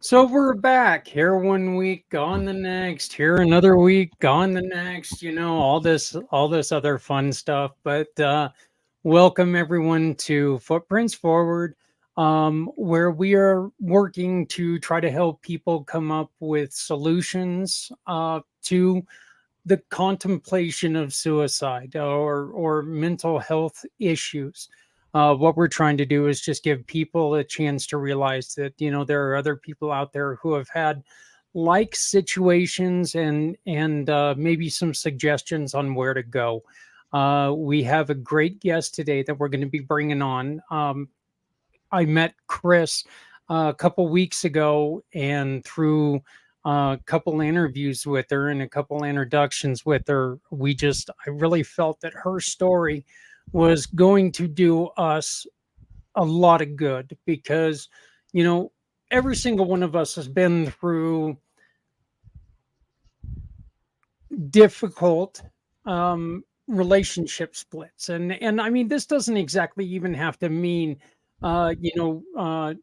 So we're back here one week, gone the next, here another week, gone the next, all this other fun stuff. But welcome everyone to Footprints Forward, where we are working to try to help people come up with solutions to the contemplation of suicide or mental health issues. What we're trying to do is just give people a chance to realize that there are other people out there who have had like situations and maybe some suggestions on where to go. We have a great guest today that we're going to be bringing on. I met Chris a couple weeks ago, and through a couple interviews with her and a couple introductions with her, I really felt that her story was going to do us a lot of good because, you know, every single one of us has been through difficult relationship splits, and I mean, this doesn't exactly even have to mean uh you know uh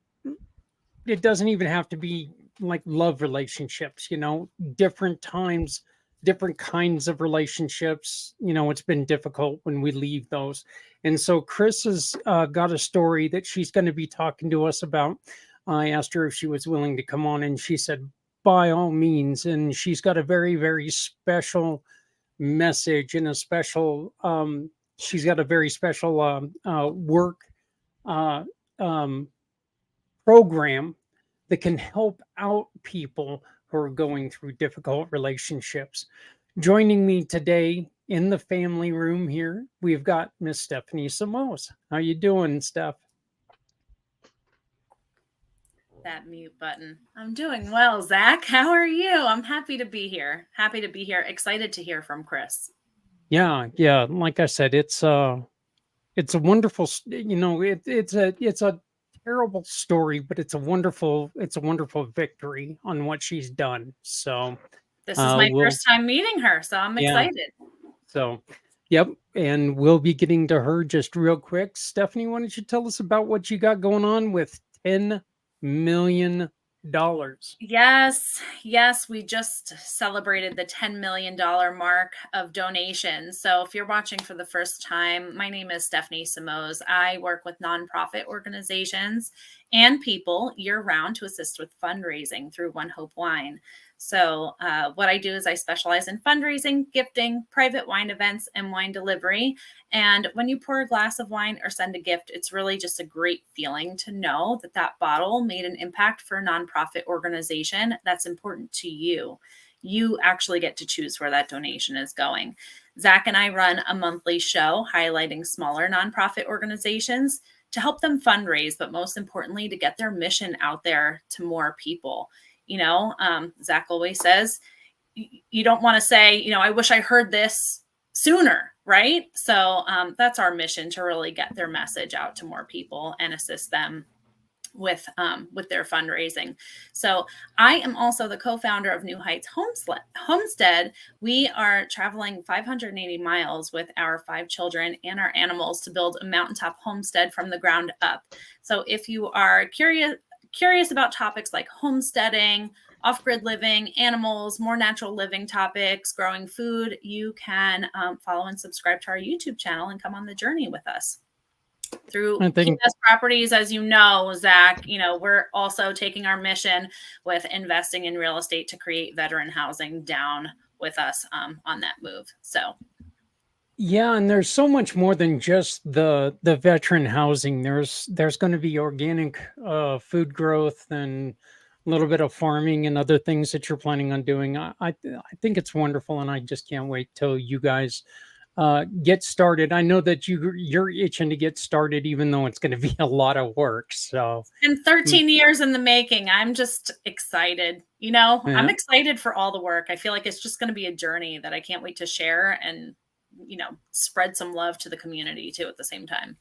it doesn't even have to be like love relationships, different times, different kinds of relationships. It's been difficult when we leave those. And so Chris has got a story that she's going to be talking to us about. I asked her if she was willing to come on, and she said by all means. And she's got a very, very special message and a special, she's got a very special work uh, um, program that can help out people who are going through difficult relationships. Joining me today in the family room here, we've got Miss Stephanie Samos. How you doing, Steph? That mute button. I'm doing well, Zach. How are you? I'm happy to be here. Happy to be here. Excited to hear from Chris. Yeah, yeah. Like I said, it's a wonderful, it's a terrible story, but it's a wonderful victory on what she's done. So This is my we'll first time meeting her, so I'm yeah. excited. So, yep, and we'll be getting to her just real quick. Stephanie, why don't you tell us about what you got going on with $10 million? Yes, we just celebrated the $10 million mark of donations. So if you're watching for the first time, my name is Stephanie Samos. I work with nonprofit organizations and people year round to assist with fundraising through One Hope Wine. So what I do is I specialize in fundraising, gifting, private wine events, and wine delivery. And when you pour a glass of wine or send a gift, it's really just a great feeling to know that that bottle made an impact for a nonprofit organization that's important to you. You actually get to choose where that donation is going. Zach and I run a monthly show highlighting smaller nonprofit organizations to help them fundraise, but most importantly, to get their mission out there to more people. Zach always says, you don't want to say, I wish I heard this sooner, right? So that's our mission, to really get their message out to more people and assist them with their fundraising. So I am also the co-founder of New Heights Homestead. We are traveling 580 miles with our 5 children and our animals to build a mountaintop homestead from the ground up. So if you are curious about topics like homesteading, off-grid living, animals, more natural living topics, growing food, you can follow and subscribe to our YouTube channel and come on the journey with us. Through I think PS Properties, as you know, Zach, we're also taking our mission with investing in real estate to create veteran housing down with us on that move. So yeah, and there's so much more than just the veteran housing. There's going to be organic food growth and a little bit of farming and other things that you're planning on doing. I think it's wonderful, and I just can't wait till you guys get started. I know that you're itching to get started, even though it's going to be a lot of work. So, in 13 years in the making, I'm just excited. I'm yeah. excited for all the work. I feel like it's just going to be a journey that I can't wait to share and, spread some love to the community too at the same time.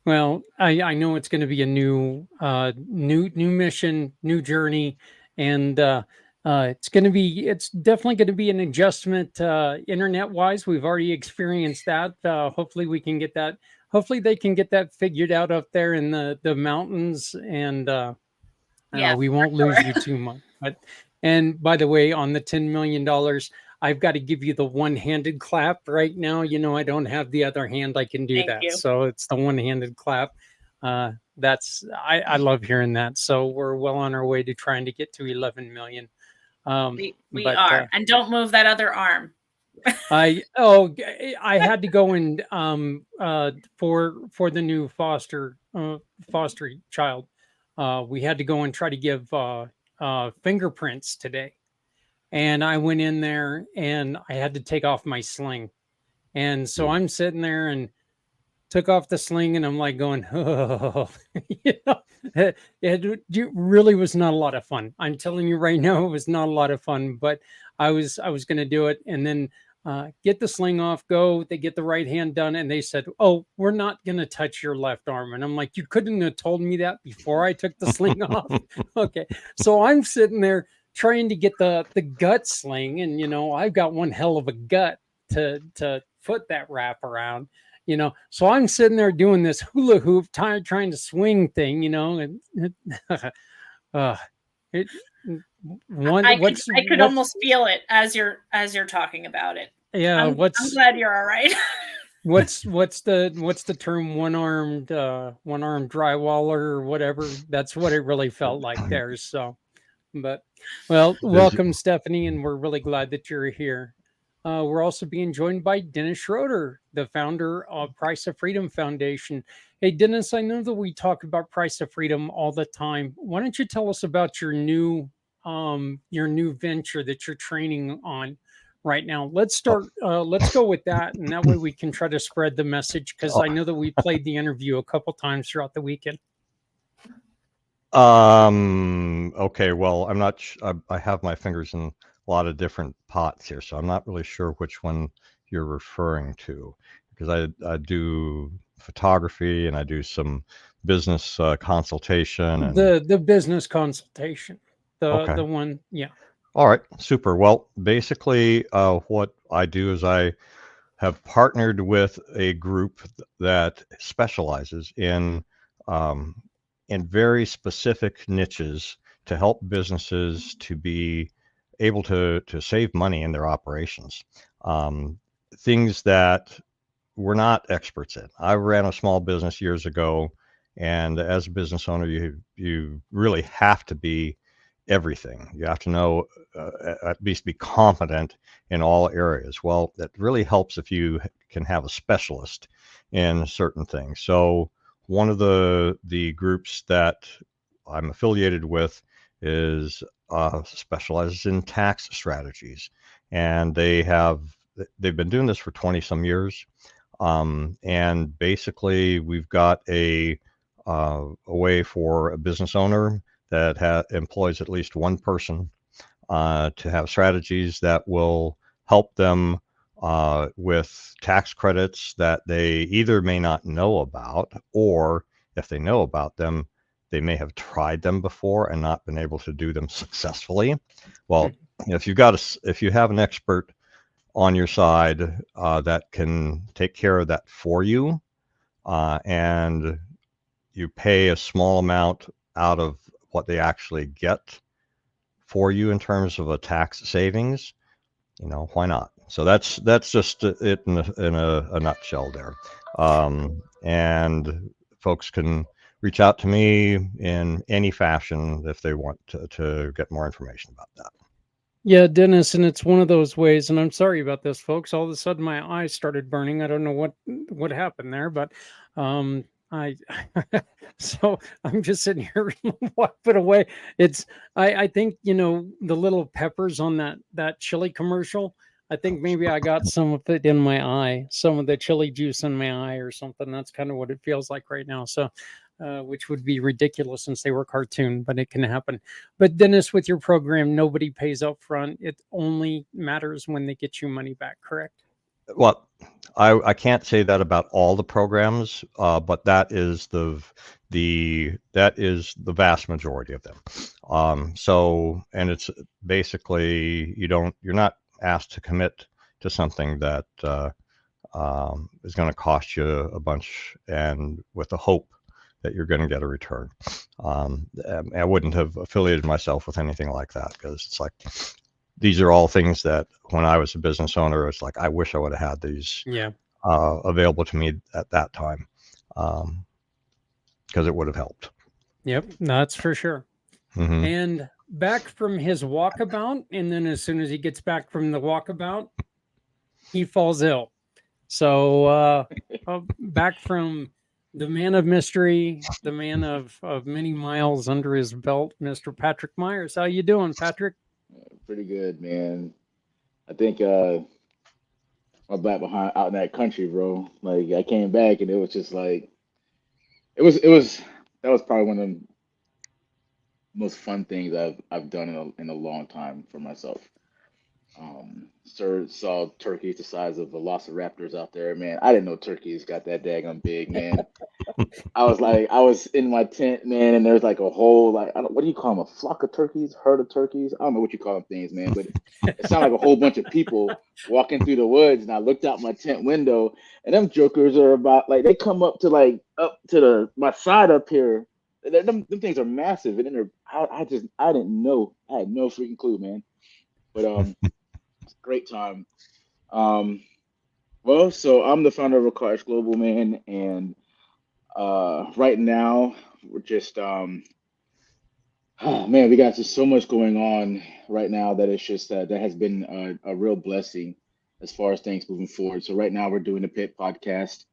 Well, I know it's going to be a new mission, new journey, and it's definitely going to be an adjustment internet wise. We've already experienced that. Hopefully we can get that. Hopefully they can get that figured out up there in the mountains, and Yeah, We won't lose you too much. But and by the way, on the $10 million, I've got to give you the one-handed clap right now. I don't have the other hand. I can do thank that. you. So it's the one-handed clap. I love hearing that. So we're well on our way to trying to get to 11 million. We But are, and don't move that other arm. I had to go and for the new foster child, we had to go and try to give fingerprints today, and I went in there and I had to take off my sling, and so I'm sitting there and took off the sling and I'm like going, oh, it really was not a lot of fun. I'm telling you right now, it was not a lot of fun, but I was going to do it. And then get the sling off, go, they get the right hand done. And they said, oh, we're not going to touch your left arm. And I'm like, you couldn't have told me that before I took the sling off. Okay. So I'm sitting there trying to get the gut sling. And, I've got one hell of a gut to put that wrap around. So I'm sitting there doing this hula hoop, trying to swing thing, and uh, it one I could what's almost feel it as you're talking about it. yeah I'm glad you're all right. what's the term, one-armed drywaller or whatever. That's what it really felt like there. So, but well, welcome, Stephanie, and we're really glad that you're here. We're also being joined by Dennis Schroeder, the founder of Price of Freedom Foundation. Hey, Dennis, I know that we talk about Price of Freedom all the time. Why don't you tell us about your new venture that you're training on right now? Let's start. Let's go with that, and that way we can try to spread the message, because I know that we played the interview a couple times throughout the weekend. Okay, well, I'm not I have my fingers in a lot of different pots here, so I'm not really sure which one you're referring to, because I do photography and I do some business consultation and The business consultation, okay. the one, yeah. All right, super. Well, basically, what I do is I have partnered with a group that specializes in very specific niches to help businesses to be able to save money in their operations. Things that we're not experts in. I ran a small business years ago, and as a business owner, you really have to be everything. You have to know, at least be competent in all areas. Well, that really helps if you can have a specialist in certain things. So one of the groups that I'm affiliated with is specializes in tax strategies, and they've been doing this for 20 some years. And basically, we've got a way for a business owner that employs at least one person to have strategies that will help them with tax credits that they either may not know about, or if they know about them, they may have tried them before and not been able to do them successfully. Well, if you have an expert on your side that can take care of that for you, and you pay a small amount out of what they actually get for you in terms of a tax savings, why not? So that's just it in a nutshell there. And folks can reach out to me in any fashion if they want to get more information about that. Yeah, Dennis, and it's one of those ways, and I'm sorry about this, folks. All of a sudden, my eyes started burning. I don't know what happened there, but I so I'm just sitting here wiping away. I think the little peppers on that chili commercial. I think maybe I got some of it in my eye, some of the chili juice in my eye or something. That's kind of what it feels like right now. So, which would be ridiculous since they were cartoon, but it can happen. But Dennis, with your program, nobody pays up front. It only matters when they get you money back, correct? Well, I can't say that about all the programs, but that is the vast majority of them. So, and it's basically you're not asked to commit to something that is going to cost you a bunch, and with the hope that you're going to get a return. I wouldn't have affiliated myself with anything like that, because it's like, these are all things that when I was a business owner, it's like, I wish I would have had these Yeah. available to me at that time, because it would have helped. Yep. That's for sure. Hmm. And back from his walkabout, and then as soon as he gets back from the walkabout, he falls ill. So back from the man of mystery, the man of many miles under his belt, Mr. Patrick Myers. How you doing, Patrick? Pretty good, man. I think I'm back behind out in that country, bro. Like I came back and it was just like it was that was probably one of the most fun things I've done in a long time for myself. Sir saw turkeys the size of velociraptors out there, man. I didn't know turkeys got that daggone big, man. I was in my tent, man, and there's like a whole, like, I don't, what do you call them? A flock of turkeys, herd of turkeys? I don't know what you call them things, man, but it sounded like a whole bunch of people walking through the woods. And I looked out my tent window, and them jokers are about, like, they come up to, like, up to my side up here. Them things are massive. And then I didn't know. I had no freaking clue, man. But it's a great time. Um, well, so I'm the founder of Aquarius Global, man, and right now, we're just oh man, we got just so much going on right now that it's just that has been a real blessing as far as things moving forward. So right now we're doing the Pit podcast.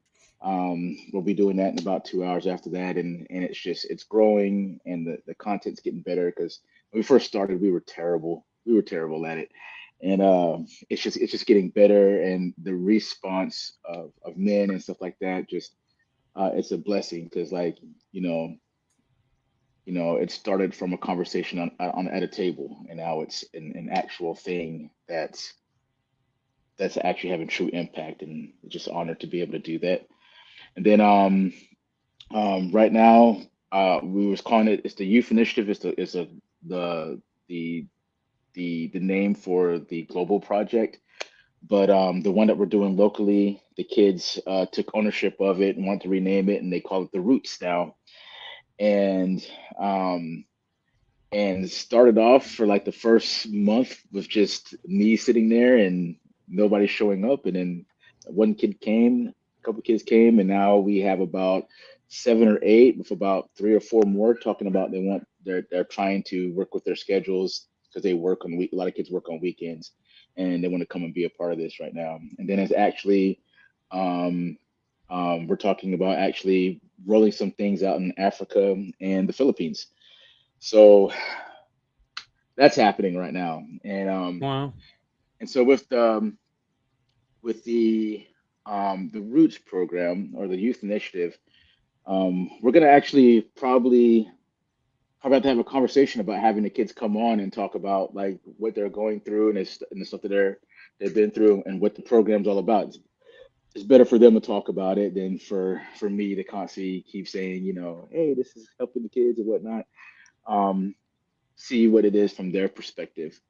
We'll be doing that in about 2 hours after that, and it's growing, and the content's getting better because when we first started, we were terrible. We were terrible at it, and it's just getting better, and the response of men and stuff like that just it's a blessing because like you know it started from a conversation on at a table, and now it's an actual thing that's actually having true impact, and just honored to be able to do that. And then right now we was calling it's the youth initiative. The the the name for the global project, but the one that we're doing locally, the kids took ownership of it and want to rename it, and they call it the Roots now. And um, and started off for like the first month with just me sitting there and nobody showing up, and then one kid came, a couple kids came, and now we have about 7 or 8 with about 3 or 4 more talking about they're trying to work with their schedules because they work on a lot of kids work on weekends, and they want to come and be a part of this right now. And then it's actually um, we're talking about actually rolling some things out in Africa and the Philippines. So that's happening right now. Wow. And so with the Roots program or the youth initiative, we're gonna actually probably have to have a conversation about having the kids come on and talk about like what they're going through, and the stuff that they've been through, and what the program's all about. It's better for them to talk about it than for me to constantly keep saying, hey, this is helping the kids and whatnot. Um, See what it is from their perspective.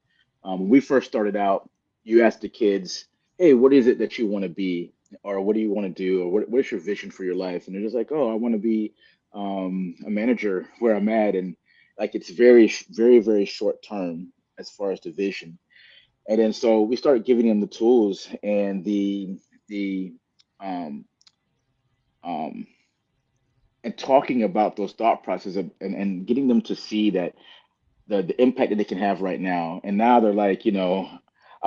When we first started out, you asked the kids, "Hey, what is it that you want to be, or what do you want to do, or what is your vision for your life?" And they're just like, "Oh, I want to be a manager where I'm at," and like it's very, very, very short term as far as the vision. And then so we started giving them the tools and the um, um, and talking about those thought processes, and getting them to see that the impact that they can have right now. And now they're like, I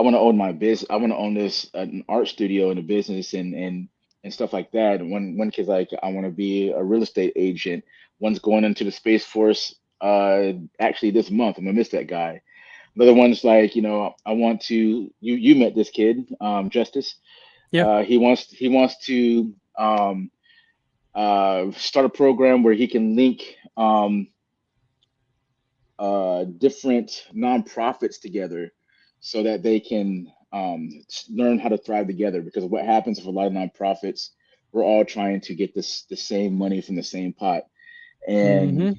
want to own my business. I want to own this an art studio and a business, and stuff like that. And one kid's like, I want to be a real estate agent. One's going into the Space Force actually this month. I'm gonna miss that guy. Another one's like, I want to you met this kid, Justice. Yeah. He wants to start a program where he can link different nonprofits together so that they can learn how to thrive together. Because what happens with a lot of nonprofits, we're all trying to get the same money from the same pot, and Mm-hmm.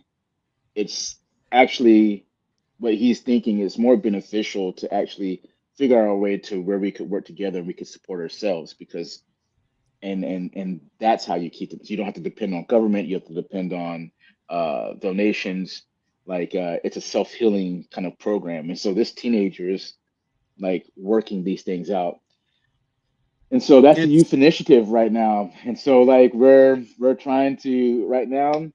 it's actually what he's thinking is more beneficial to actually figure out a way to where we could work together and we could support ourselves. Because and that's how you keep them. You don't have to depend on government. You have to depend on donations, like it's a self-healing kind of program. And so this teenager is like working these things out. And so that's the It's youth initiative right now. And so like we're trying to right now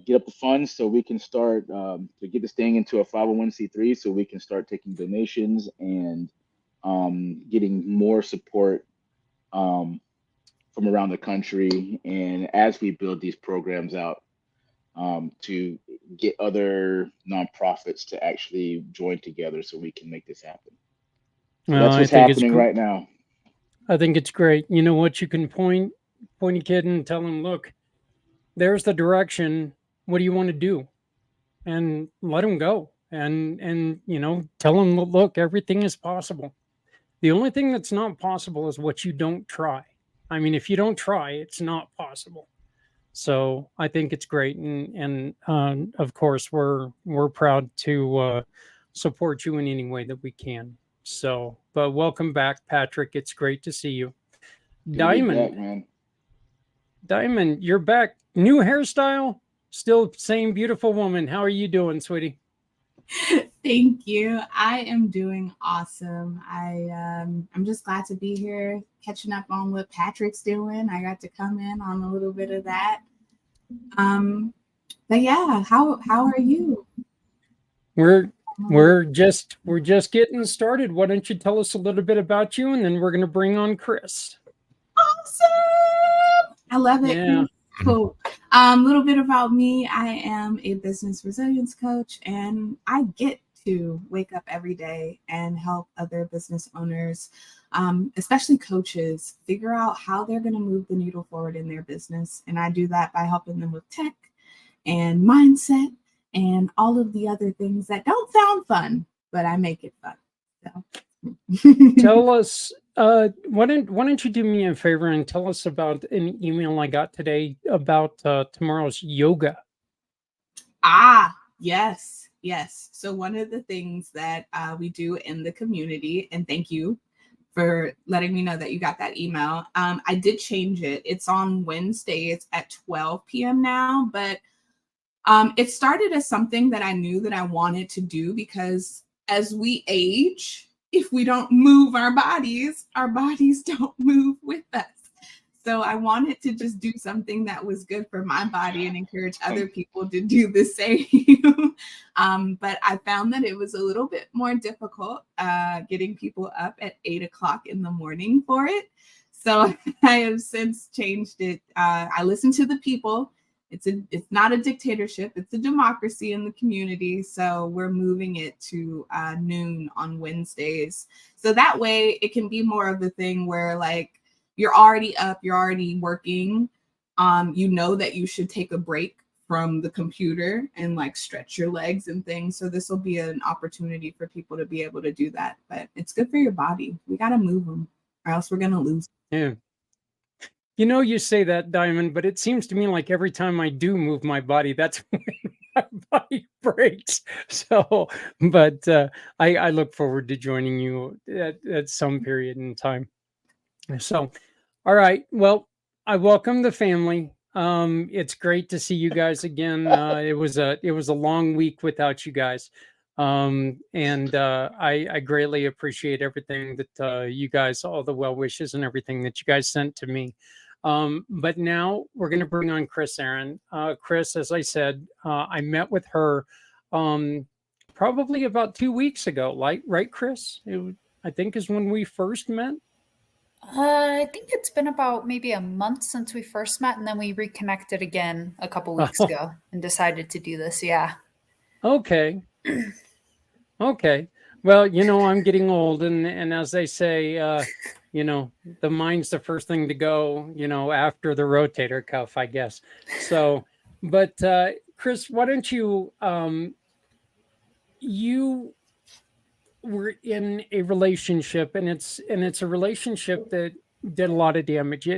get up the funds so we can start to get this thing into a 501c3 so we can start taking donations and getting more support from around the country. And as we build these programs out, to get other nonprofits to actually join together so we can make this happen. So well, that's I what's think it's happening right now. I think it's great. You know what? You can point a kid and tell him, look, there's the direction. What do you want to do? And let him go. And tell him, look, everything is possible. The only thing that's not possible is what you don't try. I mean, if you don't try, it's not possible. So I think it's great, and of course we're proud to support you in any way that we can. So, but welcome back, Patrick. It's great to see you. Good to be back, Diamond, man. Diamond, you're back. New hairstyle, still same beautiful woman. How are you doing, sweetie? Thank you. I am doing awesome. I'm just glad to be here, catching up on what Patrick's doing. I got to come in on a little bit of that. But yeah, how are you? We're just getting started. Why don't you tell us a little bit about you, and then we're gonna bring on Chris. Awesome. I love it. Yeah. Cool. Little bit about me. I am a business resilience coach, and I get to wake up every day and help other business owners, especially coaches, figure out how they're going to move the needle forward in their business. And I do that by helping them with tech and mindset and all of the other things that don't sound fun, but I make it fun. So. Tell us, why don't you do me a favor and tell us about an email I got today about tomorrow's yoga? Yes. So one of the things that we do in the community, and thank you for letting me know that you got that email. I did change it. It's on Wednesdays at 12 p.m. now, but it started as something that I knew that I wanted to do because as we age, if we don't move our bodies don't move with us. So I wanted to just do something that was good for my body and encourage other people to do the same. But I found that it was a little bit more difficult getting people up at 8 o'clock in the morning for it. So I have since changed it. I listen to the people. It's not a dictatorship. It's a democracy in the community. So we're moving it to noon on Wednesdays. So that way it can be more of a thing where like you're already up, you're already working. You know that you should take a break from the computer and like stretch your legs and things. So this will be an opportunity for people to be able to do that. But it's good for your body. We got to move them or else we're going to lose. Yeah. You know, you say that, Diamond, but it seems to me like every time I do move my body, that's when my body breaks. So, but I look forward to joining you at some period in time. So, all right. Well, I welcome the family. It's great to see you guys again. It was a long week without you guys. And I greatly appreciate everything that you guys, all the well wishes and everything that you guys sent to me. But now we're going to bring on Chris Aaron. Chris, as I said, I met with her probably about 2 weeks ago, right, Chris? I think is when we first met. I think it's been about maybe a month since we first met, and then we reconnected again a couple weeks ago and decided to do this. Yeah. Okay. Okay. Well, I'm getting old, and as they say, the mind's the first thing to go, after the rotator cuff, I guess. So, but Chris, why don't you you were in a relationship, and it's a relationship that did a lot of damage.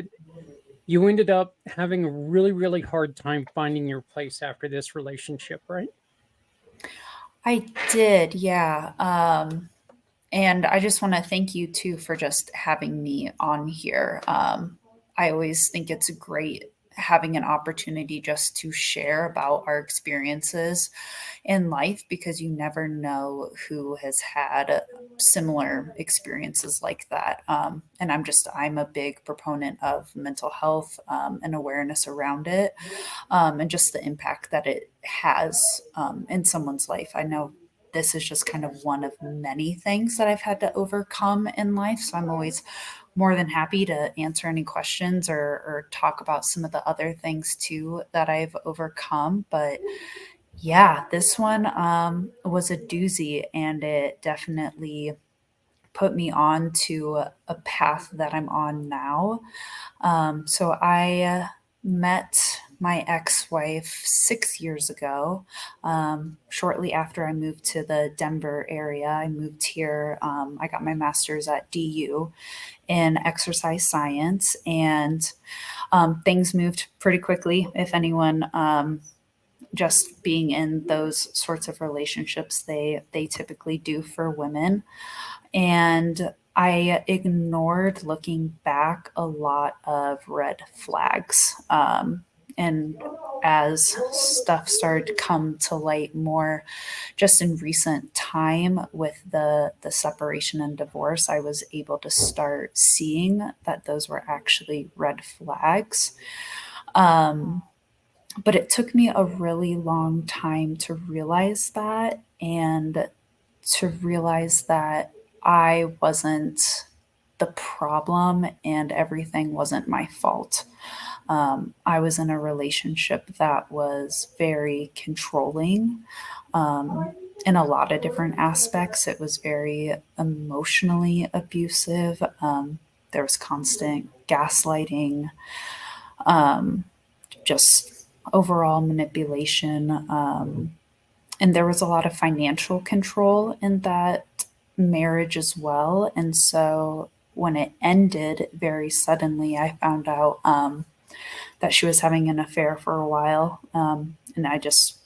You ended up having a really, really hard time finding your place after this relationship, right? I did, yeah. And I just want to thank you too for just having me on here. I always think it's great having an opportunity just to share about our experiences in life, because you never know who has had similar experiences like that. And I'm a big proponent of mental health and awareness around it, and just the impact that it has in someone's life. I know this is just kind of one of many things that I've had to overcome in life. So I'm always more than happy to answer any questions or talk about some of the other things too that I've overcome. But yeah, this one was a doozy, and it definitely put me on to a path that I'm on now. So I met my ex-wife 6 years ago, shortly after I moved to the Denver area. I moved here. I got my master's at DU in exercise science, and things moved pretty quickly. If anyone, just being in those sorts of relationships, they typically do for women. And I ignored, looking back, a lot of red flags. And as stuff started to come to light more just in recent time with the separation and divorce, I was able to start seeing that those were actually red flags. But it took me a really long time to realize that, and to realize that I wasn't the problem and everything wasn't my fault. I was in a relationship that was very controlling, in a lot of different aspects. It was very emotionally abusive. There was constant gaslighting, just overall manipulation. And there was a lot of financial control in that marriage as well. And so when it ended very suddenly, I found out that she was having an affair for a while. And it just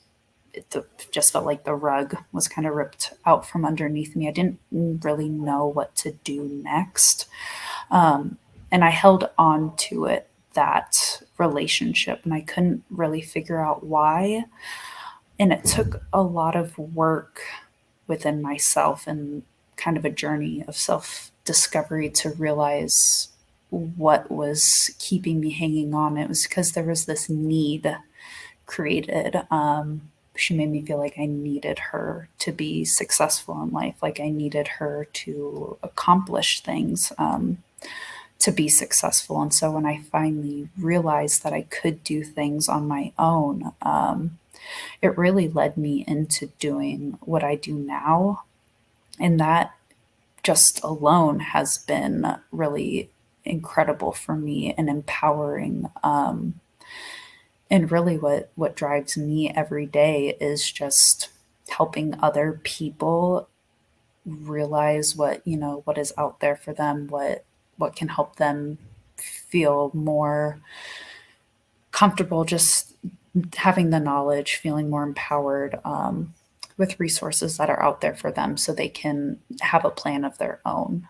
felt like the rug was kind of ripped out from underneath me. I didn't really know what to do next. And I held on to it, that relationship, and I couldn't really figure out why. And it took a lot of work within myself and kind of a journey of self discovery to realize what was keeping me hanging on. It was because there was this need created. She made me feel like I needed her to be successful in life, like I needed her to accomplish things, to be successful. And so when I finally realized that I could do things on my own, it really led me into doing what I do now. And that just alone has been really incredible for me and empowering. And really what drives me every day is just helping other people realize what is out there for them, what can help them feel more comfortable, just having the knowledge, feeling more empowered, with resources that are out there for them so they can have a plan of their own.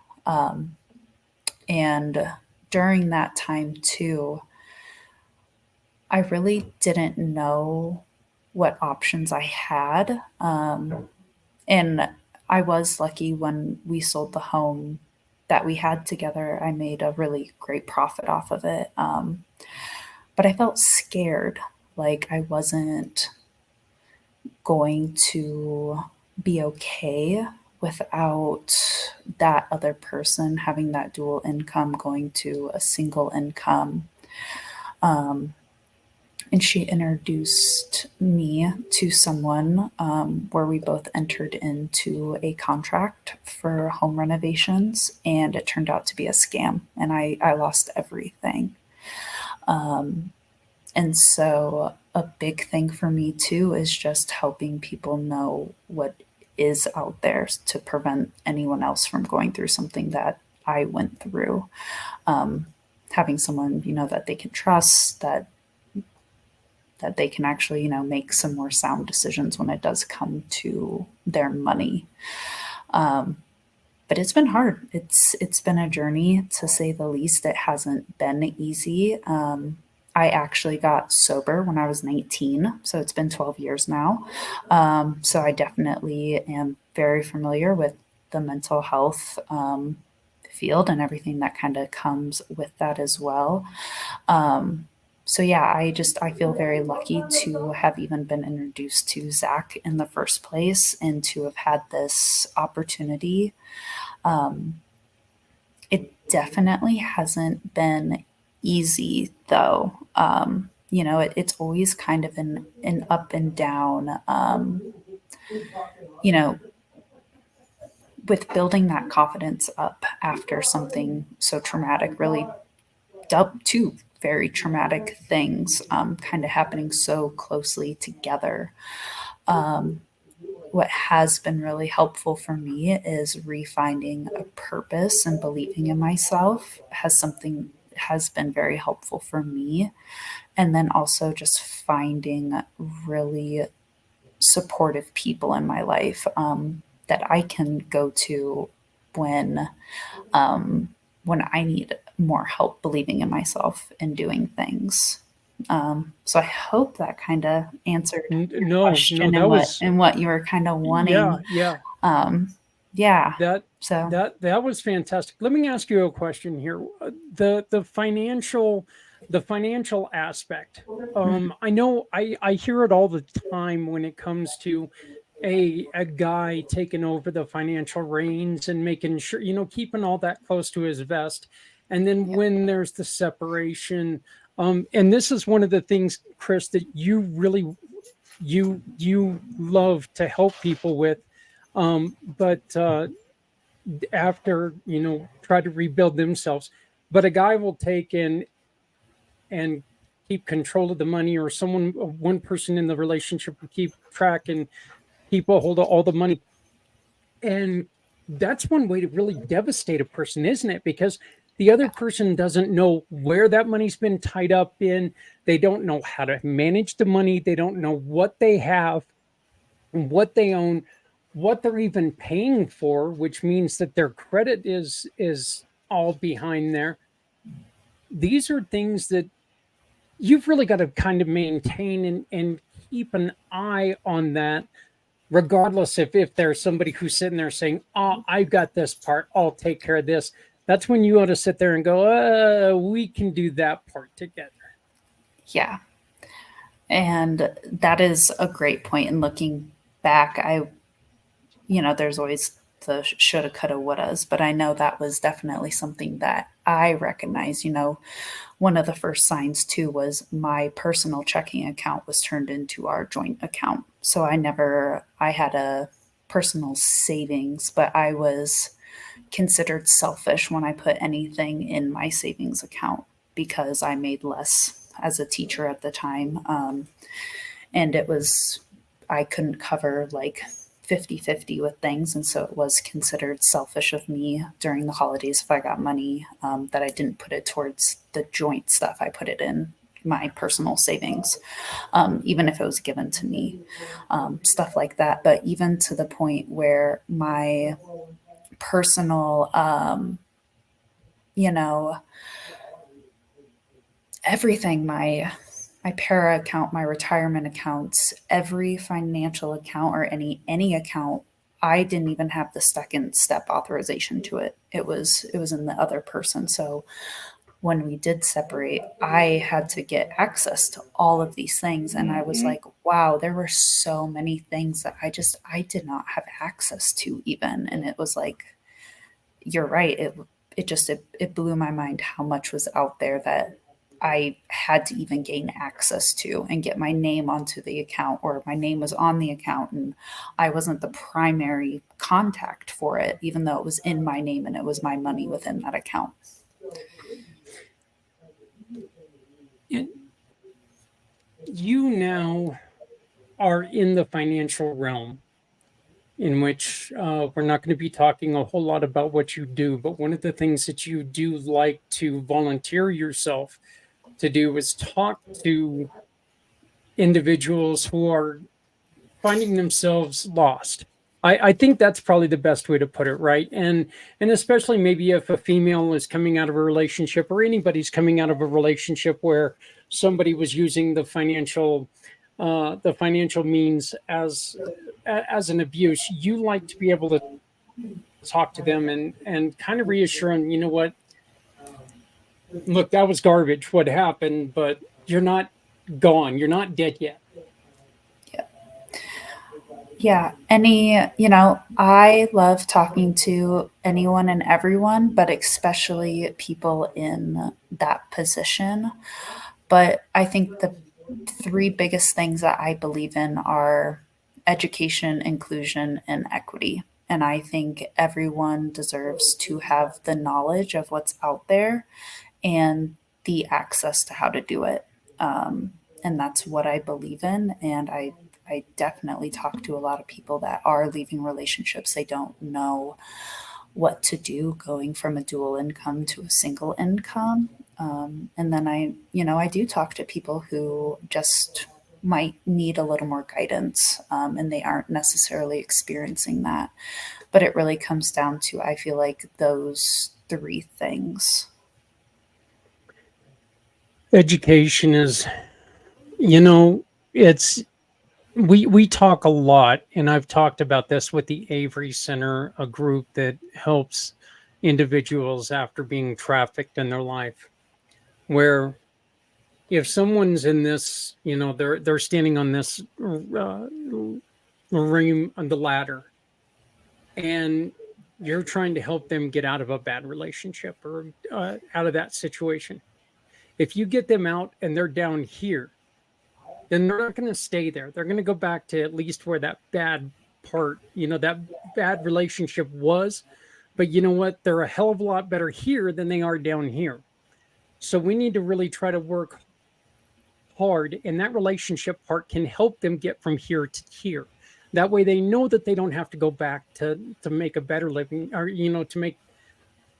And during that time too, I really didn't know what options I had. And I was lucky when we sold the home that we had together. I made a really great profit off of it. But I felt scared, like I wasn't going to be okay without that other person having that dual income, going to a single income. And she introduced me to someone, where we both entered into a contract for home renovations, and it turned out to be a scam, and I lost everything. And so a big thing for me too is just helping people know what is out there to prevent anyone else from going through something that I went through. Having someone, that they can trust, that they can actually, make some more sound decisions when it does come to their money. But it's been hard. It's been a journey, to say the least. It hasn't been easy. I actually got sober when I was 19, so it's been 12 years now. So I definitely am very familiar with the mental health field and everything that kind of comes with that as well. So yeah, I feel very lucky to have even been introduced to Zach in the first place and to have had this opportunity. It definitely hasn't been easy though. It's always kind of an up and down. You know, with building that confidence up after something so traumatic, really two very traumatic things kind of happening so closely together. What has been really helpful for me is refinding a purpose and believing in myself has been very helpful for me. And then also just finding really supportive people in my life that I can go to when when I need more help believing in myself and doing things. So I hope that kind of answered your No, question that was, and what you were kind of wanting. yeah. Yeah. That So that was fantastic. Let me ask you a question here. The financial aspect. I know I hear it all the time when it comes to a guy taking over the financial reins and making sure, keeping all that close to his vest. And then Yep. when there's the separation, and this is one of the things, Chris, that you really you love to help people with. But after, try to rebuild themselves. But a guy will take in and keep control of the money, or one person in the relationship will keep track and keep a hold of all the money. And that's one way to really devastate a person, isn't it? Because the other person doesn't know where that money's been tied up in. They don't know how to manage the money. They don't know what they have, what they own, what they're even paying for, which means that their credit is all behind there. These are things that you've really got to kind of maintain and keep an eye on that, regardless if there's somebody who's sitting there saying, "Oh, I've got this part, I'll take care of this." That's when you ought to sit there and go, we can do that part together. yeah. And that is a great point. And looking back, there's always the shoulda, coulda, wouldas, but I know that was definitely something that I recognize. One of the first signs too was my personal checking account was turned into our joint account. So I had a personal savings, but I was considered selfish when I put anything in my savings account because I made less as a teacher at the time. And I couldn't cover like 50-50 with things. And so it was considered selfish of me during the holidays if I got money that I didn't put it towards the joint stuff. I put it in my personal savings, even if it was given to me, stuff like that. But even to the point where my personal, everything, my para account, my retirement accounts, every financial account or any account, I didn't even have the second step authorization to it. It was in the other person. So when we did separate, I had to get access to all of these things. And I was like, wow, there were so many things that I did not have access to even. And it was like, you're right. It blew my mind how much was out there that I had to even gain access to and get my name onto the account, or my name was on the account and I wasn't the primary contact for it, even though it was in my name and it was my money within that account. You now are in the financial realm, in which we're not going to be talking a whole lot about what you do, but one of the things that you do like to volunteer yourself to do is talk to individuals who are finding themselves lost. I think that's probably the best way to put it, right? And especially maybe if a female is coming out of a relationship, or anybody's coming out of a relationship where somebody was using the financial means as an abuse, you like to be able to talk to them and kind of reassure them, you know what, look, that was garbage what happened, but you're not gone, you're not dead yet. Yeah, I love talking to anyone and everyone, but especially people in that position. But I think the three biggest things that I believe in are education, inclusion, and equity. And I think everyone deserves to have the knowledge of what's out there and the access to how to do it. And that's what I believe in. And I definitely talk to a lot of people that are leaving relationships. They don't know what to do going from a dual income to a single income. And then I do talk to people who just might need a little more guidance, and they aren't necessarily experiencing that. But it really comes down to, I feel like, those three things. Education is, you know, it's we talk a lot, and I've talked about this with the Avery Center, a group that helps individuals after being trafficked in their life, where if someone's in this, they're standing on this ream on the ladder, and you're trying to help them get out of a bad relationship or out of that situation. If you get them out and they're down here, then they're not going to stay there. They're going to go back to at least where that bad part, that bad relationship was. But you know what? They're a hell of a lot better here than they are down here. So we need to really try to work hard, and that relationship part can help them get from here to here. That way they know that they don't have to go back to make a better living, or to make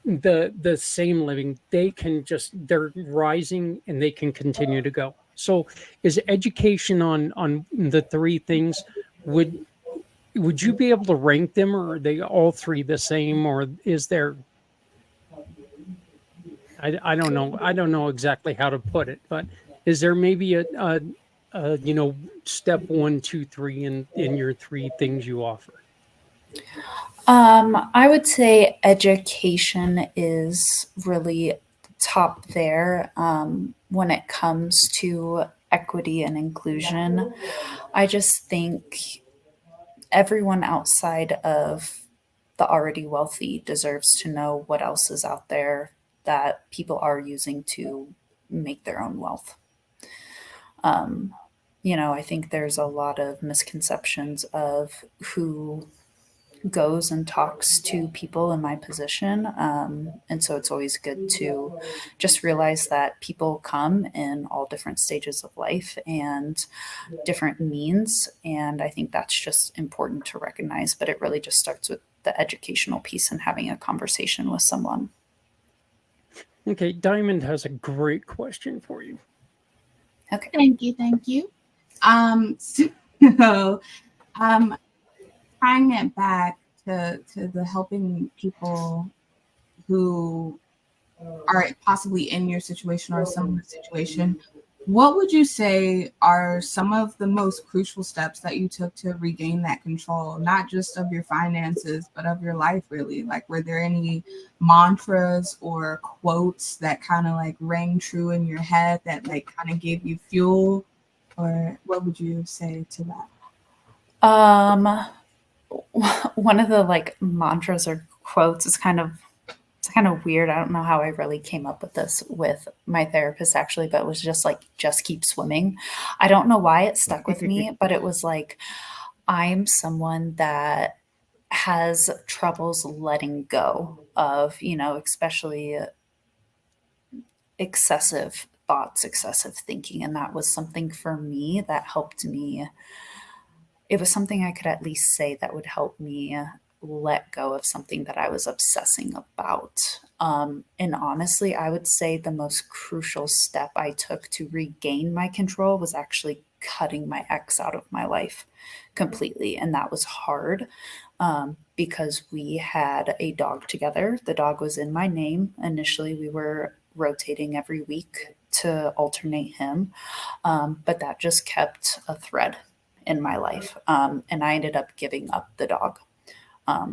the same living. They're rising and they can continue to go. So is education on the three things, would you be able to rank them, or are they all three the same, or is there, I don't know, exactly how to put it, but is there maybe a step 1, 2, 3 in your three things you offer? I would say education is really top there, when it comes to equity and inclusion. I just think everyone outside of the already wealthy deserves to know what else is out there that people are using to make their own wealth. Um, I think there's a lot of misconceptions of who goes and talks to people in my position. And so it's always good to just realize that people come in all different stages of life and different means. And I think that's just important to recognize. But it really just starts with the educational piece and having a conversation with someone. Okay, Diamond has a great question for you. Okay. Thank you. So, tying it back to the helping people who are possibly in your situation or similar situation, what would you say are some of the most crucial steps that you took to regain that control, not just of your finances, but of your life, really? Like, were there any mantras or quotes that kind of like rang true in your head that like kind of gave you fuel? Or what would you say to that? One of the like mantras or quotes is kind of weird. I don't know how I really came up with this with my therapist actually, but it was just like, just keep swimming. I don't know why it stuck with me, but it was like, I'm someone that has troubles letting go of, especially excessive thoughts, excessive thinking. And that was something for me that helped me. It was something I could at least say that would help me let go of something that I was obsessing about. And honestly, I would say the most crucial step I took to regain my control was actually cutting my ex out of my life completely. And that was hard because we had a dog together. The dog was in my name. Initially, we were rotating every week to alternate him. But that just kept a thread in my life. And I ended up giving up the dog.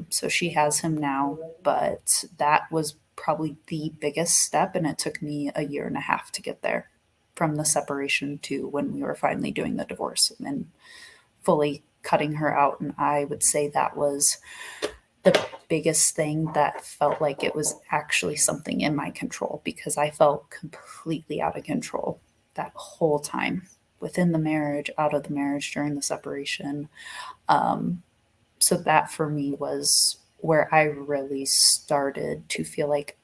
So she has him now, but that was probably the biggest step. And it took me a year and a half to get there, from the separation to when we were finally doing the divorce and fully cutting her out. And I would say that was the biggest thing that felt like it was actually something in my control, because I felt completely out of control that whole time, within the marriage, out of the marriage, during the separation. So that for me was where I really started to feel like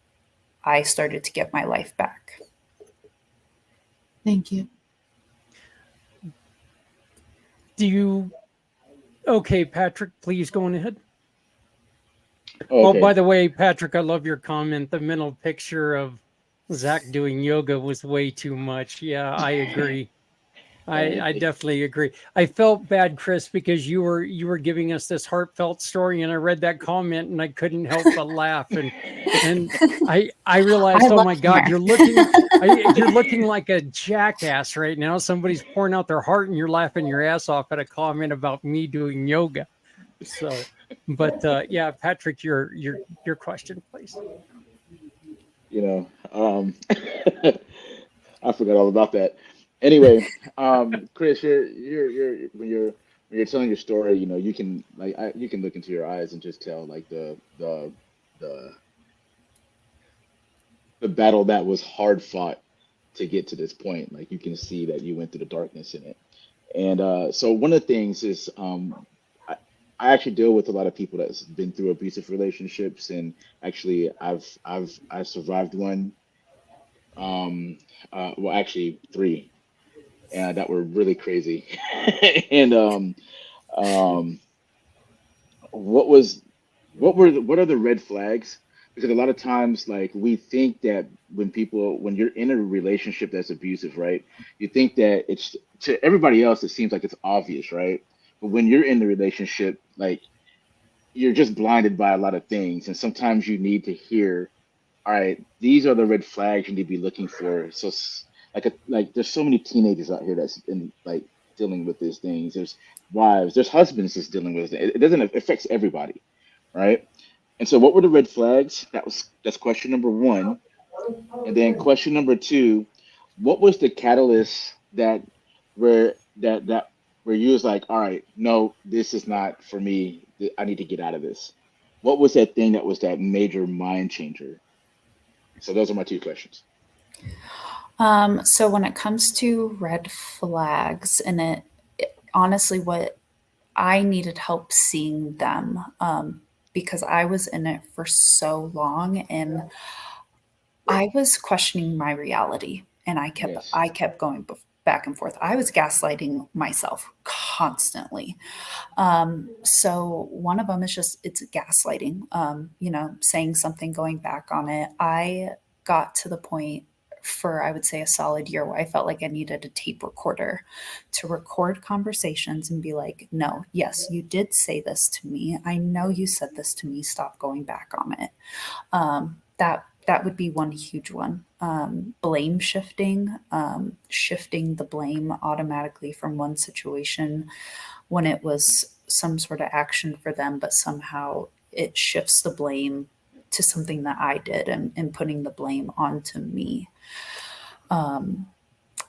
I started to get my life back. Thank you. Okay, Patrick, please go on ahead. Okay. Oh, by the way, Patrick, I love your comment. The mental picture of Zach doing yoga was way too much. Yeah, I agree. I definitely agree. I felt bad, Chris, because you were giving us this heartfelt story, and I read that comment and I couldn't help but laugh. And I realized, oh my God, you're looking like a jackass right now. Somebody's pouring out their heart, and you're laughing your ass off at a comment about me doing yoga. So, but yeah, Patrick, your question, please. I forgot all about that. Anyway, Chris, when you're telling your story, you can you can look into your eyes and just tell like the the battle that was hard fought to get to this point. Like you can see that you went through the darkness in it. And so one of the things is I, I actually deal with a lot of people that's been through abusive relationships, and actually I survived one. Well, actually three, that were really crazy. And um, what was what are the red flags? Because a lot of times, like we think that when you're in a relationship that's abusive, right? You think that it's to everybody else, it seems like it's obvious, right? But when you're in the relationship, like you're just blinded by a lot of things, and sometimes you need to hear, all right, these are the red flags you need to be looking for. So, like, there's so many teenagers out here that's in like dealing with these things. There's wives, there's husbands that's dealing with it. It doesn't it affects everybody, right? And so, what were the red flags? That's question number one. And then question number two, what was the catalyst that where you was like, all right, no, this is not for me. I need to get out of this. What was that thing that was that major mind changer? So those are my two questions. So when it comes to red flags, and honestly, what I needed help seeing them, because I was in it for so long, and I was questioning my reality, and Yes. I kept going back and forth. I was gaslighting myself constantly. So one of them is just it's gaslighting. Saying something, going back on it. I got to the point for I would say a solid year where I felt like I needed a tape recorder to record conversations and be like, no, yes, you did say this to me. I know you said this to me. Stop going back on it. That would be one huge one. Blame shifting, shifting the blame automatically from one situation when it was some sort of action for them, but somehow it shifts the blame to something that I did, and putting the blame onto me.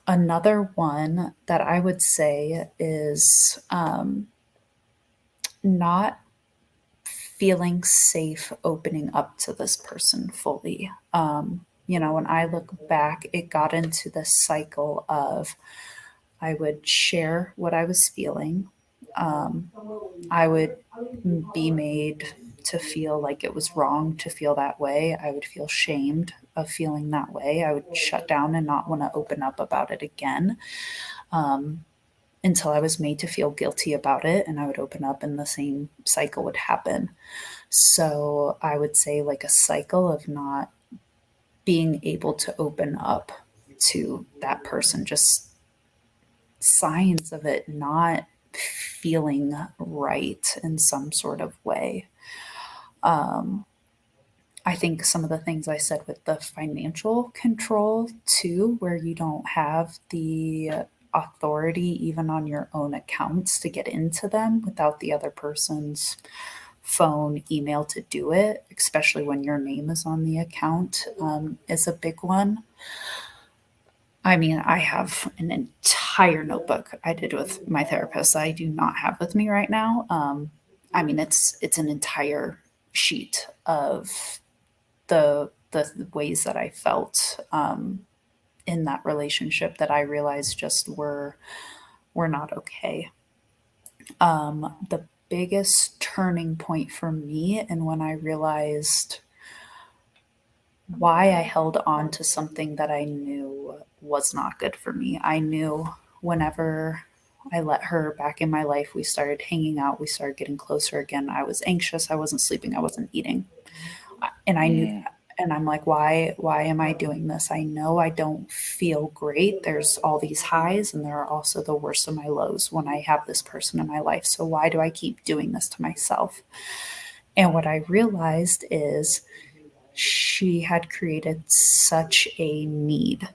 Another one that I would say is not feeling safe opening up to this person fully. When I look back, it got into this cycle of I would share what I was feeling. I would be made to feel like it was wrong to feel that way. I would feel shamed of feeling that way. I would shut down and not want to open up about it again. Until I was made to feel guilty about it, and I would open up and the same cycle would happen. So I would say like a cycle of not being able to open up to that person, just signs of it not feeling right in some sort of way. I think some of the things I said with the financial control too, where you don't have the authority even on your own accounts to get into them without the other person's phone, email to do it, especially when your name is on the account, is a big one. I mean, I have an entire notebook I did with my therapist I do not have with me right now. I mean, it's an entire sheet of the ways that I felt in that relationship that I realized just were not okay. The biggest turning point for me, and when I realized why I held on to something that I knew was not good for me. I knew whenever I let her back in my life, we started hanging out, we started getting closer again. I was anxious, I wasn't sleeping, I wasn't eating. And I knew that. And I'm like, why am I doing this? I know I don't feel great. There's all these highs, and there are also the worst of my lows when I have this person in my life. So why do I keep doing this to myself? And what I realized is she had created such a need.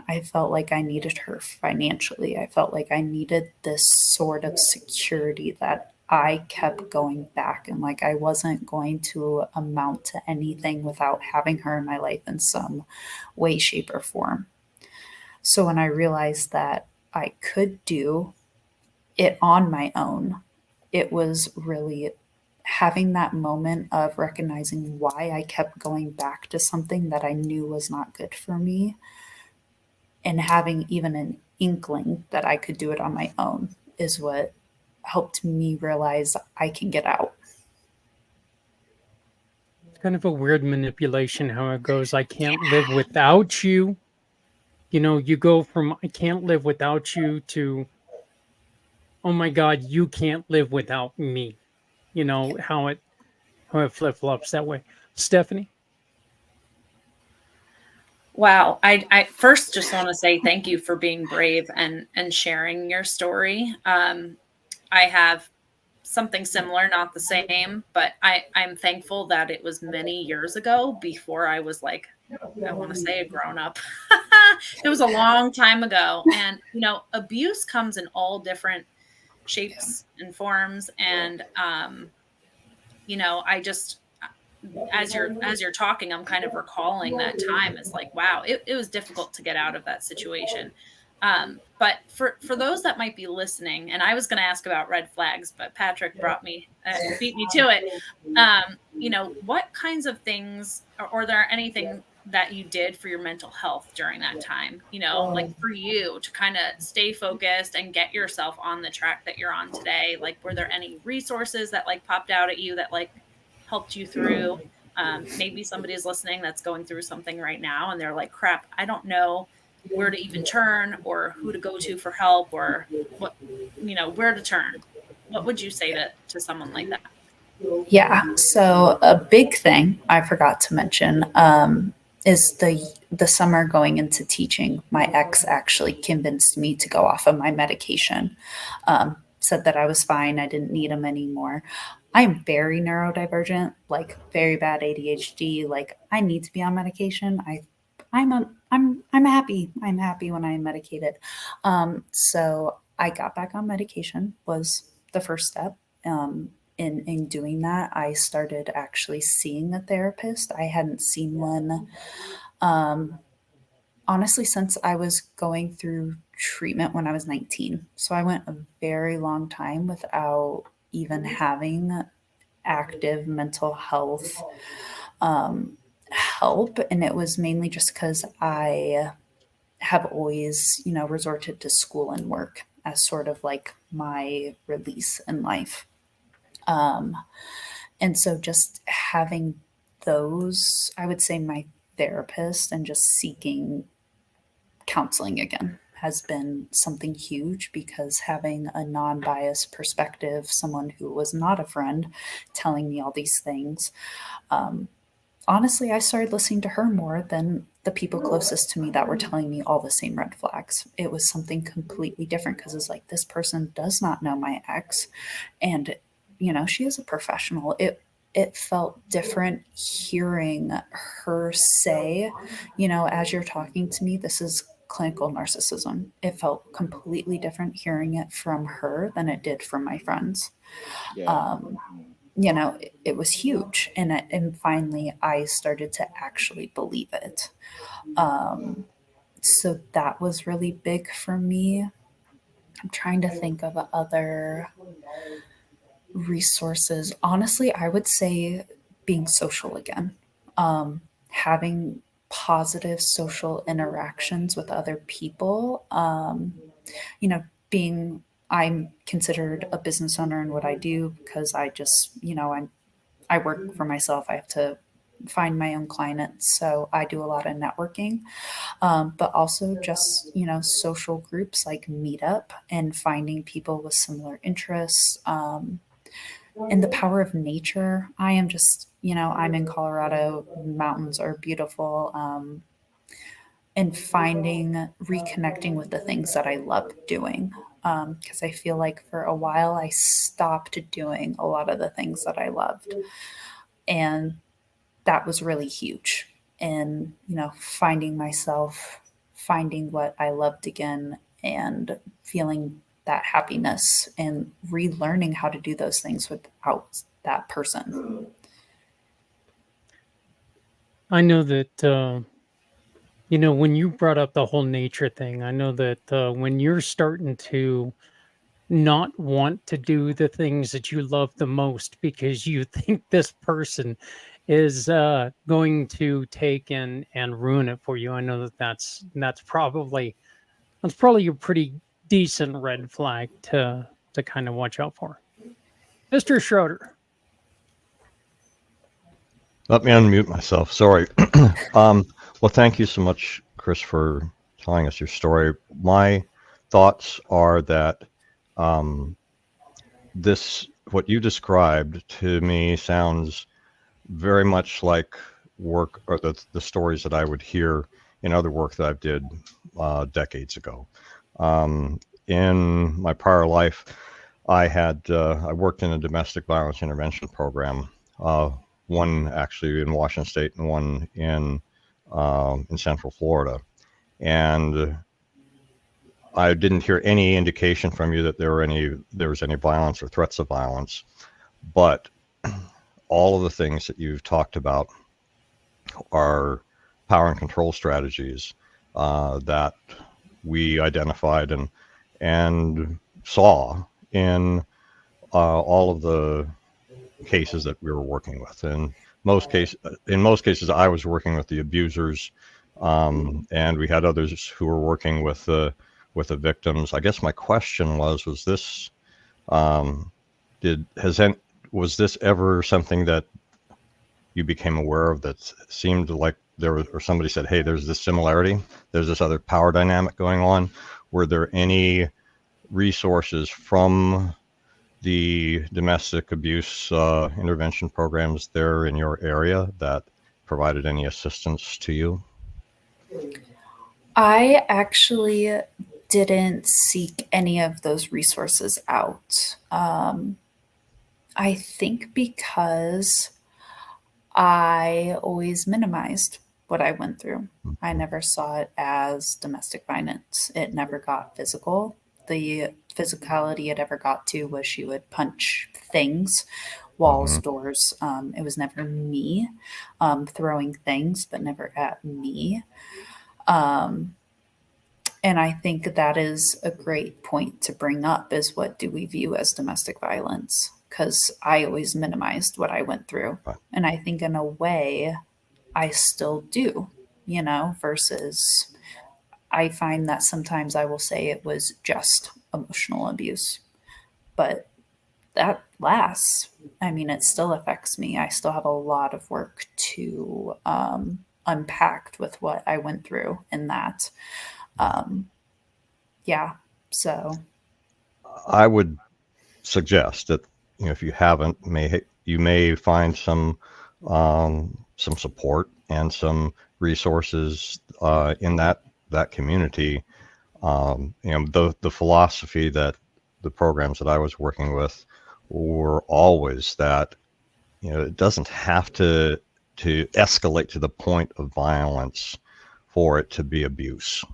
I felt like I needed her financially. I felt like I needed this sort of security that I kept going back, and like I wasn't going to amount to anything without having her in my life in some way, shape, or form. So when I realized that I could do it on my own, it was really having that moment of recognizing why I kept going back to something that I knew was not good for me, and having even an inkling that I could do it on my own is what helped me realize I can get out. It's kind of a weird manipulation how it goes. I can't live without you. You know, you go from I can't live without you to, oh my God, you can't live without me. You know, how it flip flops that way. Stephanie? Wow. I first just want to say thank you for being brave and sharing your story. I have something similar, not the same, but I'm thankful that it was many years ago before I was like, I want to say a grown up. It was a long time ago. And, you know, abuse comes in all different shapes and forms. And, you know, I just, as you're talking, I'm kind of recalling that time. It's like, wow, it was difficult to get out of that situation. But for those that might be listening, and I was going to ask about red flags, but Patrick beat me to it. You know, what kinds of things, or there anything that you did for your mental health during that time, you know, like for you to kind of stay focused and get yourself on the track that you're on today? Like, were there any resources that like popped out at you that like helped you through? Maybe somebody is listening that's going through something right now and they're like, crap, I don't know where to even turn or who to go to for help, or what, you know, where to turn. What would you say to someone like that? Yeah. So a big thing I forgot to mention is the summer going into teaching. My ex actually convinced me to go off of my medication. Said that I was fine. I didn't need them anymore. I am very neurodivergent, like very bad ADHD. Like I need to be on medication. I'm happy. I'm happy when I am medicated. So I got back on medication was the first step. In doing that, I started actually seeing a therapist. I hadn't seen one, honestly, since I was going through treatment when I was 19. So I went a very long time without even having active mental health help. And it was mainly just because I have always, you know, resorted to school and work as sort of like my release in life. And so just having those, I would say my therapist and just seeking counseling again has been something huge, because having a non-biased perspective, someone who was not a friend telling me all these things, honestly, I started listening to her more than the people closest to me that were telling me all the same red flags. It was something completely different because it's like, this person does not know my ex. And, she is a professional. It felt different hearing her say, as you're talking to me, this is clinical narcissism. It felt completely different hearing it from her than it did from my friends. Yeah. It was huge. And finally, I started to actually believe it. So that was really big for me. I'm trying to think of other resources. Honestly, I would say being social again, having positive social interactions with other people. Being I'm considered a business owner in what I do because I just, I work for myself. I have to find my own clients, so I do a lot of networking, but also just social groups like Meetup and finding people with similar interests. And the power of nature. I am just, I'm in Colorado, mountains are beautiful. And reconnecting with the things that I love doing. Because I feel like for a while I stopped doing a lot of the things that I loved. And that was really huge. And, finding myself, finding what I loved again, and feeling that happiness and relearning how to do those things without that person. I know that when you brought up the whole nature thing, I know that when you're starting to not want to do the things that you love the most because you think this person is going to take and ruin it for you. I know that that's probably a pretty decent red flag to kind of watch out for. Mr. Schroeder. Let me unmute myself. Sorry. Well, thank you so much, Chris, for telling us your story. My thoughts are that what you described to me sounds very much like work or the stories that I would hear in other work that I've did decades ago. In my prior life, I worked in a domestic violence intervention program. One actually in Washington State and one in Central Florida, and I didn't hear any indication from you that there was any violence or threats of violence, but all of the things that you've talked about are power and control strategies that we identified and saw in all of the cases that we were working with. In most cases, I was working with the abusers, and we had others who were working with the victims. I guess my question was this was this ever something that you became aware of that seemed like or somebody said, hey, there's this similarity, there's this other power dynamic going on? Were there any resources from the domestic abuse intervention programs there in your area that provided any assistance to you? I actually didn't seek any of those resources out. I think because I always minimized what I went through. I never saw it as domestic violence. It never got physical. The physicality it ever got to was she would punch things, walls, doors. It was never me throwing things, but never at me. And I think that is a great point to bring up is what do we view as domestic violence? Because I always minimized what I went through. Right. And I think in a way I still do, versus I find that sometimes I will say it was just emotional abuse. But that lasts. I mean, it still affects me. I still have a lot of work to unpack with what I went through in that. Yeah. So I would suggest that if you haven't, you may find some some support and some resources in that community. The philosophy that the programs that I was working with were always that, it doesn't have to escalate to the point of violence for it to be abuse.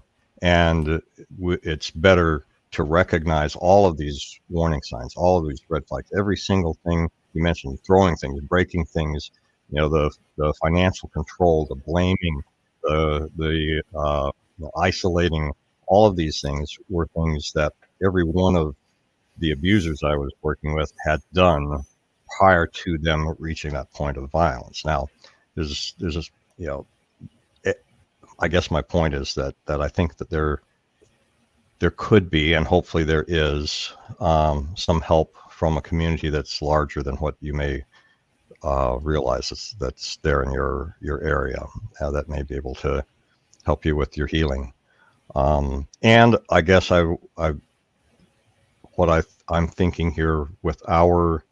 And it's better to recognize all of these warning signs, all of these red flags, every single thing you mentioned, throwing things, breaking things, the financial control, the blaming, the isolating, all of these things were things that every one of the abusers I was working with had done prior to them reaching that point of violence. Now, there's this, I guess my point is that I think that there could be, and hopefully there is, some help from a community that's larger than what you may realize that's there in your area, that may be able to help you with your healing. And I guess I'm thinking here with our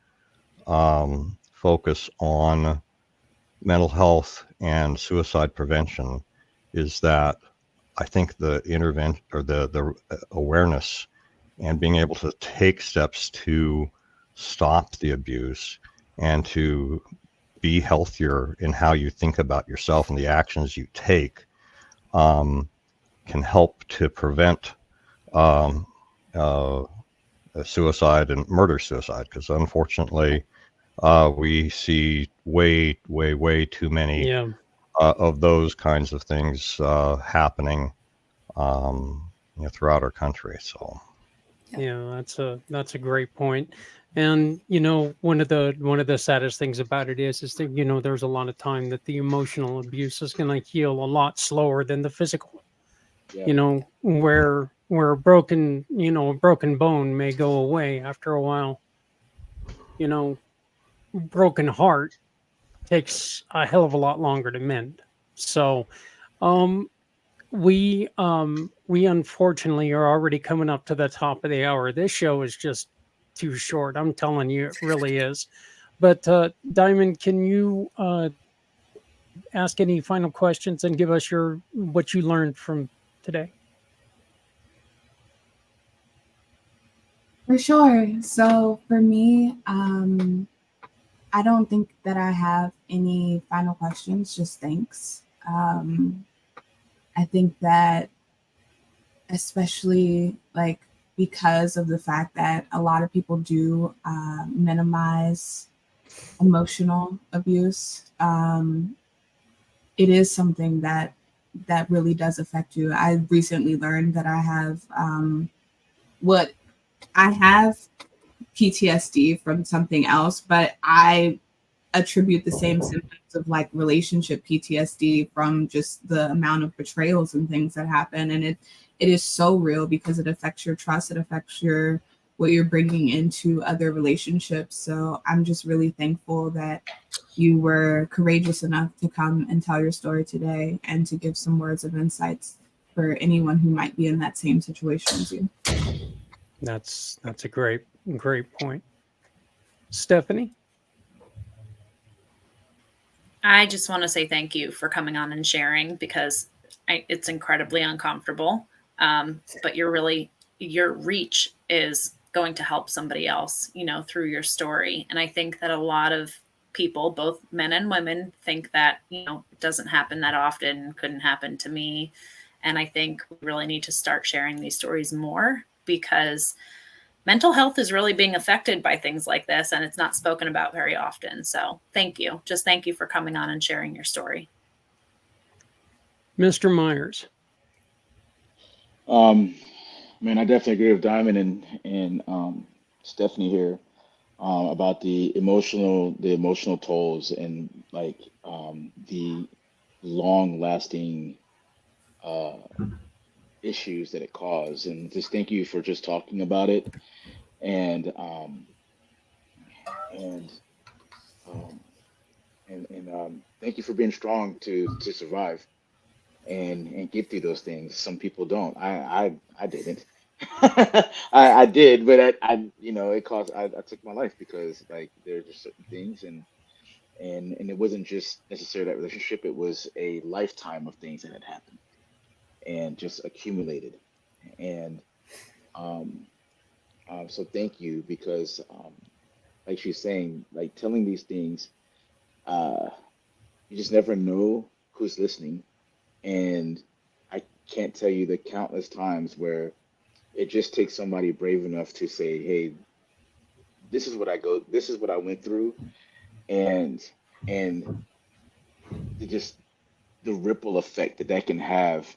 focus on mental health and suicide prevention is that I think the intervention or the awareness and being able to take steps to stop the abuse and to be healthier in how you think about yourself and the actions you take can help to prevent suicide and murder suicide, because unfortunately we see way too many of those kinds of things happening throughout our country. So yeah, that's a great point. And one of the saddest things about it is that there's a lot of time that the emotional abuse is going to heal a lot slower than the physical. Yeah. Where a broken bone may go away after a while. Broken heart takes a hell of a lot longer to mend. So, we unfortunately are already coming up to the top of the hour. This show is just too short. I'm telling you, it really is. But Diamond, can you ask any final questions and give us what you learned from today? For sure. So for me, I don't think that I have any final questions, just thanks. I think that especially because of the fact that a lot of people do minimize emotional abuse, it is something that really does affect you. I recently learned that I have PTSD from something else, but I attribute the same symptoms of relationship PTSD from just the amount of betrayals and things that happen. And it is so real because it affects your trust. It affects what you're bringing into other relationships. So I'm just really thankful that you were courageous enough to come and tell your story today and to give some words of insights for anyone who might be in that same situation as you. That's a great point. Stephanie? I just want to say thank you for coming on and sharing, because it's incredibly uncomfortable. But your reach is going to help somebody else, through your story. And I think that a lot of people, both men and women, think that, it doesn't happen that often, couldn't happen to me. And I think we really need to start sharing these stories more, because mental health is really being affected by things like this, and it's not spoken about very often. So thank you. Just thank you for coming on and sharing your story. Mr. Myers. Man, I definitely agree with Diamond and Stephanie here about the emotional tolls and the long lasting issues that it caused. And just thank you for just talking about it and and thank you for being strong to survive and get through those things. Some people don't. I didn't. I did, but it caused. I took my life because there's just certain things, and And it wasn't just necessarily that relationship, it was a lifetime of things that had happened and just accumulated. And um, so thank you, because like she's saying, like telling these things, uh, you just never know who's listening. And I can't tell you the countless times where it just takes somebody brave enough to say, "Hey, this is what I went through," and and just the ripple effect that that can have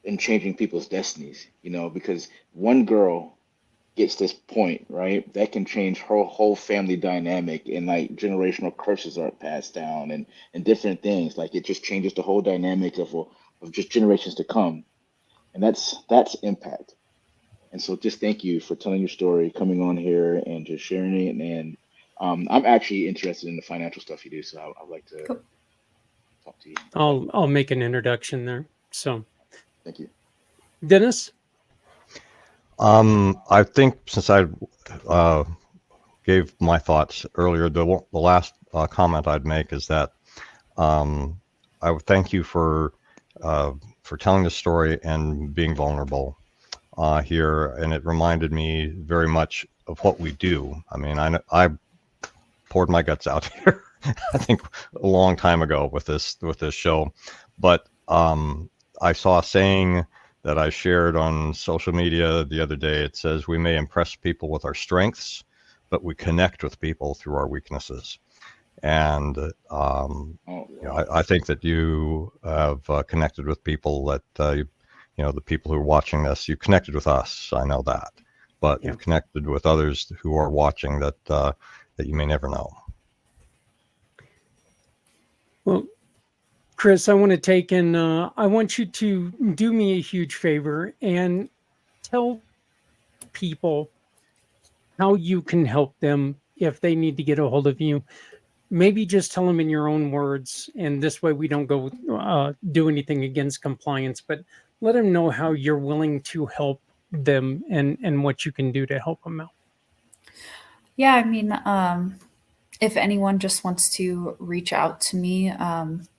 in changing people's destinies. Because one girl gets this point, right? That can change her whole family dynamic, and like generational curses are passed down, and different things. Like it just changes the whole dynamic of just generations to come, and that's impact. And so just thank you for telling your story, coming on here and just sharing it. And I'm actually interested in the financial stuff you do, so I'd like to Cool. talk to you. I'll make an introduction there. So, Thank you. Dennis. I think since I uh, gave my thoughts earlier, the last comment I'd make is that I would thank you for telling the story and being vulnerable here, and it reminded me very much of what we do. I mean, I poured my guts out here, I think a long time ago with this show, but I saw a saying that I shared on social media the other day. It says, "We may impress people with our strengths, but we connect with people through our weaknesses." And Oh, wow. I think that you have connected with people that the people who are watching this. You connected with us, I know that, but Yeah. you've connected with others who are watching that you may never know. Well, Chris, I want to take and I want you to do me a huge favor and tell people how you can help them if they need to get a hold of you. Maybe just tell them in your own words, and this way we don't go do anything against compliance, but let them know how you're willing to help them and what you can do to help them out. Yeah, I mean, if anyone just wants to reach out to me,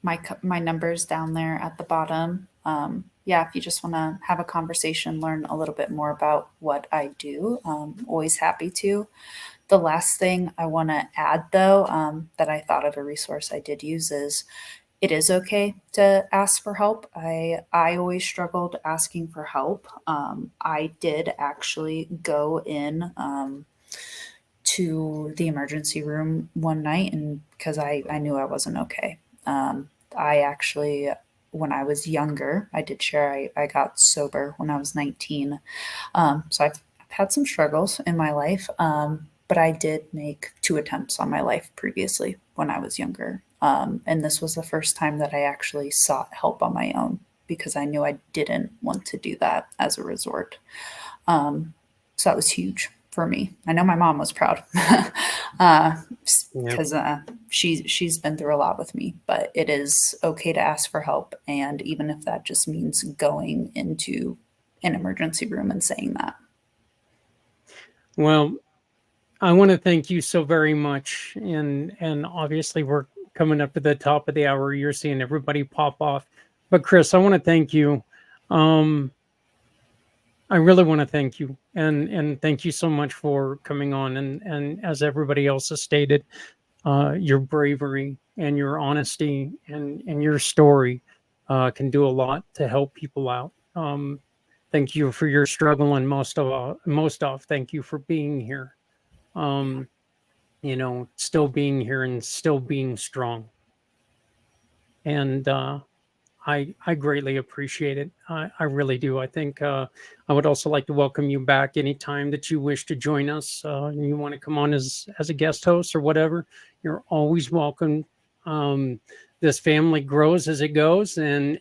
my number's down there at the bottom. Yeah, if you just want to have a conversation, learn a little bit more about what I do, always happy to. The last thing I want to add, though, that I thought of a resource I did use is it is okay to ask for help. I always struggled asking for help. I did actually go in. To the emergency room one night, and because I knew I wasn't okay. I actually, when I was younger, I did share I got sober when I was 19. So I've had some struggles in my life, but I did make 2 attempts on my life previously when I was younger. And this was the first time that I actually sought help on my own because I knew I didn't want to do that as a resort. So that was huge for me. I know my mom was proud because she's been through a lot with me, but it is okay to ask for help. And even if that just means going into an emergency room and saying that. Well, I want to thank you so very much, and obviously we're coming up to the top of the hour. You're seeing everybody pop off, but Chris, I want to thank you. I really want to thank you, and thank you so much for coming on. And as everybody else has stated, your bravery and your honesty and your story can do a lot to help people out. Thank you for your struggle, and most of thank you for being here. Um, still being here and still being strong. And I greatly appreciate it. I really do. I think I would also like to welcome you back anytime that you wish to join us. And you want to come on as a guest host or whatever, you're always welcome. Um, this family grows as it goes, and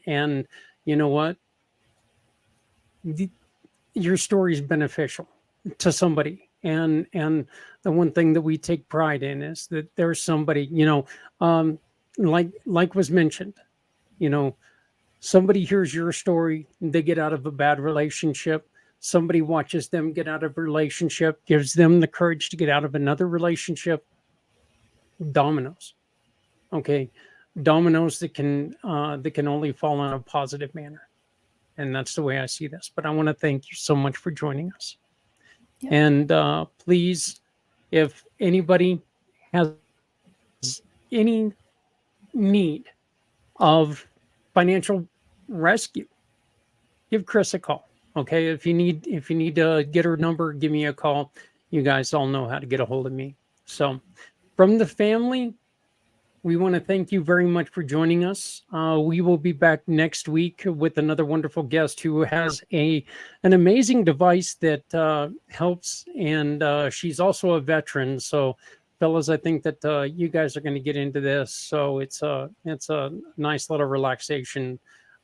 you know what? The, your story is beneficial to somebody, and the one thing that we take pride in is that there's somebody, um, like was mentioned, you know somebody hears your story, they get out of a bad relationship, somebody watches them get out of a relationship, gives them the courage to get out of another relationship. Dominoes. Okay, dominoes that can only fall in a positive manner, and that's the way I see this. But I want to thank you so much for joining us. Yep. And please, if anybody has any need of financial rescue, give Chris a call. Okay, if you need to get her number, give me a call. You guys all know how to get a hold of me. So, from the family, we want to thank you very much for joining us. We will be back next week with another wonderful guest who has an amazing device that helps, and she's also a veteran. So, fellas, I think that you guys are going to get into this. So it's a nice little relaxation.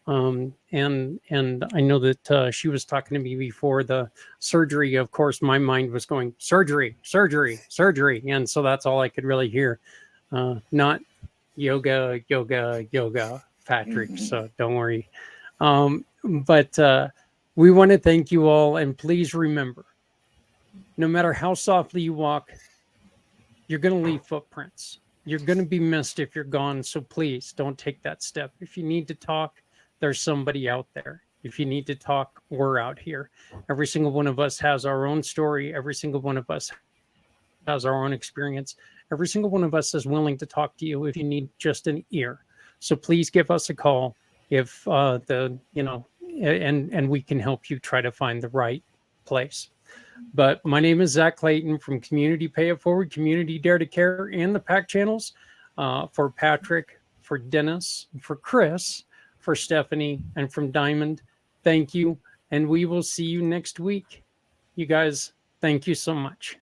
And I know that she was talking to me before the surgery. Of course, my mind was going surgery, surgery, surgery, and so that's all I could really hear. Not yoga, yoga, yoga, Patrick. So don't worry. But we want to thank you all, and please remember, no matter how softly you walk, you're going to leave footprints. You're going to be missed if you're gone. So please don't take that step. If you need to talk, there's somebody out there. If you need to talk, we're out here. Every single one of us has our own story. Every single one of us has our own experience. Every single one of us is willing to talk to you if you need just an ear. So please give us a call if and we can help you try to find the right place. But my name is Zach Clayton from Community Pay It Forward, Community Dare to Care, and the PAC channels. For Patrick, for Dennis, for Chris, for Stephanie, and from Diamond, thank you. And we will see you next week. You guys, thank you so much.